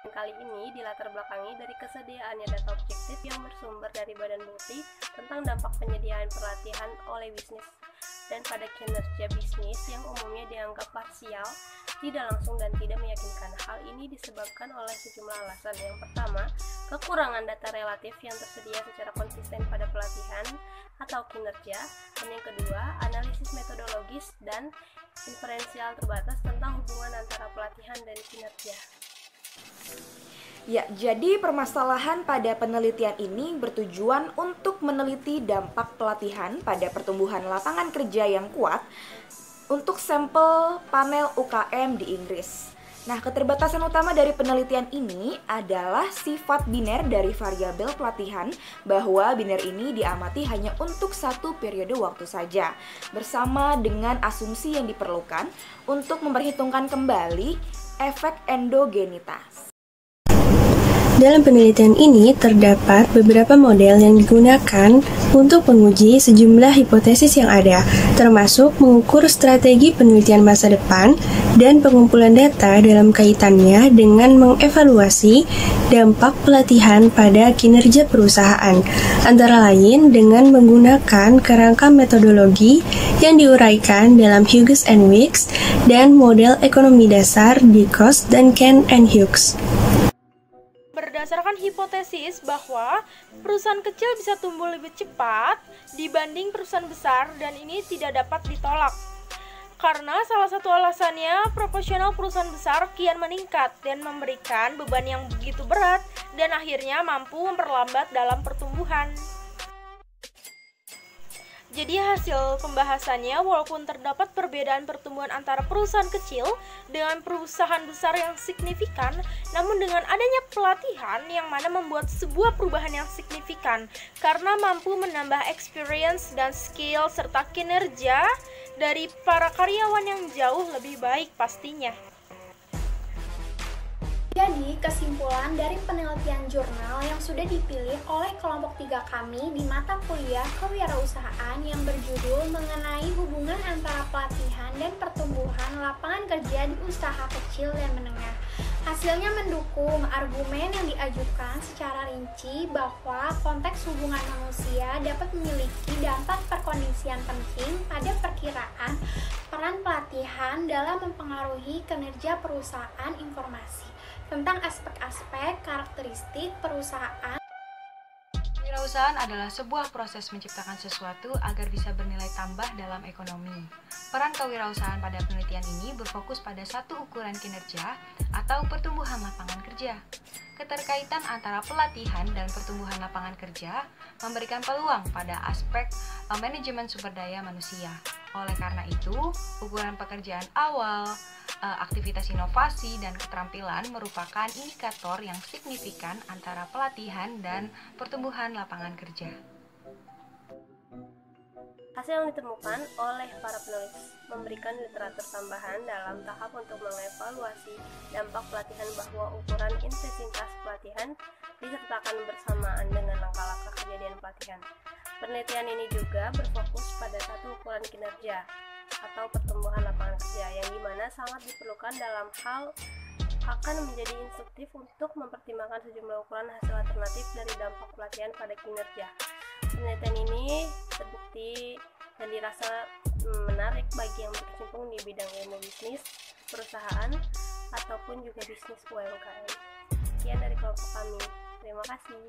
Kali ini dilatar belakangi dari kesediaannya data objektif yang bersumber dari Badan Bukti tentang dampak penyediaan pelatihan oleh bisnis dan pada kinerja bisnis yang umumnya dianggap parsial, tidak langsung dan tidak meyakinkan. Hal ini disebabkan oleh sejumlah alasan. Yang pertama, kekurangan data relatif yang tersedia secara konsisten pada pelatihan atau kinerja, dan yang kedua, analisis metodologis dan inferensial terbatas tentang hubungan antara pelatihan dan kinerja. Ya, jadi permasalahan pada penelitian ini bertujuan untuk meneliti dampak pelatihan pada pertumbuhan lapangan kerja yang kuat untuk sampel panel UKM di Inggris. Nah, keterbatasan utama dari penelitian ini adalah sifat biner dari variabel pelatihan, bahwa biner ini diamati hanya untuk satu periode waktu saja, bersama dengan asumsi yang diperlukan untuk memperhitungkan kembali efek endogenitas. Dalam penelitian ini terdapat beberapa model yang digunakan untuk menguji sejumlah hipotesis yang ada, termasuk mengukur strategi penelitian masa depan dan pengumpulan data dalam kaitannya dengan mengevaluasi dampak pelatihan pada kinerja perusahaan, antara lain dengan menggunakan kerangka metodologi yang diuraikan dalam Hughes and Weeks dan model ekonomi dasar di Cost dan Ken and Hughes. Berdasarkan hipotesis bahwa perusahaan kecil bisa tumbuh lebih cepat dibanding perusahaan besar, dan ini tidak dapat ditolak. Karena salah satu alasannya proporsional perusahaan besar kian meningkat dan memberikan beban yang begitu berat dan akhirnya mampu memperlambat dalam pertumbuhan. Jadi hasil pembahasannya, walaupun terdapat perbedaan pertumbuhan antara perusahaan kecil dengan perusahaan besar yang signifikan, namun dengan adanya pelatihan yang mana membuat sebuah perubahan yang signifikan karena mampu menambah experience dan skill serta kinerja dari para karyawan yang jauh lebih baik pastinya. Jadi, kesimpulan dari penelitian jurnal yang sudah dipilih oleh kelompok 3 kami di mata kuliah kewirausahaan yang berjudul mengenai hubungan antara pelatihan dan pertumbuhan lapangan kerja di usaha kecil dan menengah. Hasilnya mendukung argumen yang diajukan secara rinci bahwa konteks hubungan manusia dapat memiliki dampak perkondisian penting pada perkiraan peran pelatihan dalam mempengaruhi kinerja perusahaan informasi tentang aspek-aspek karakteristik perusahaan. Kewirausahaan adalah sebuah proses menciptakan sesuatu agar bisa bernilai tambah dalam ekonomi. Peran kewirausahaan pada penelitian ini berfokus pada satu ukuran kinerja atau pertumbuhan lapangan kerja. Keterkaitan antara pelatihan dan pertumbuhan lapangan kerja memberikan peluang pada aspek manajemen sumber daya manusia. Oleh karena itu, ukuran pekerjaan awal, aktivitas inovasi, dan keterampilan merupakan indikator yang signifikan antara pelatihan dan pertumbuhan lapangan kerja. Hasil yang ditemukan oleh para penulis memberikan literatur tambahan dalam tahap untuk mengevaluasi dampak pelatihan, bahwa ukuran intensitas pelatihan disertakan bersamaan dengan langkah-langkah kejadian pelatihan. Penelitian ini juga berfokus pada satu ukuran kinerja atau pertumbuhan lapangan kerja, yang dimana sangat diperlukan dalam hal akan menjadi instruktif untuk mempertimbangkan sejumlah ukuran hasil alternatif dari dampak pelatihan pada kinerja. Penelitian ini terbukti dan dirasa menarik bagi yang berkecimpung di bidang ilmu bisnis, perusahaan, ataupun juga bisnis UMKM. Sekian dari kelompok kami. Terima kasih.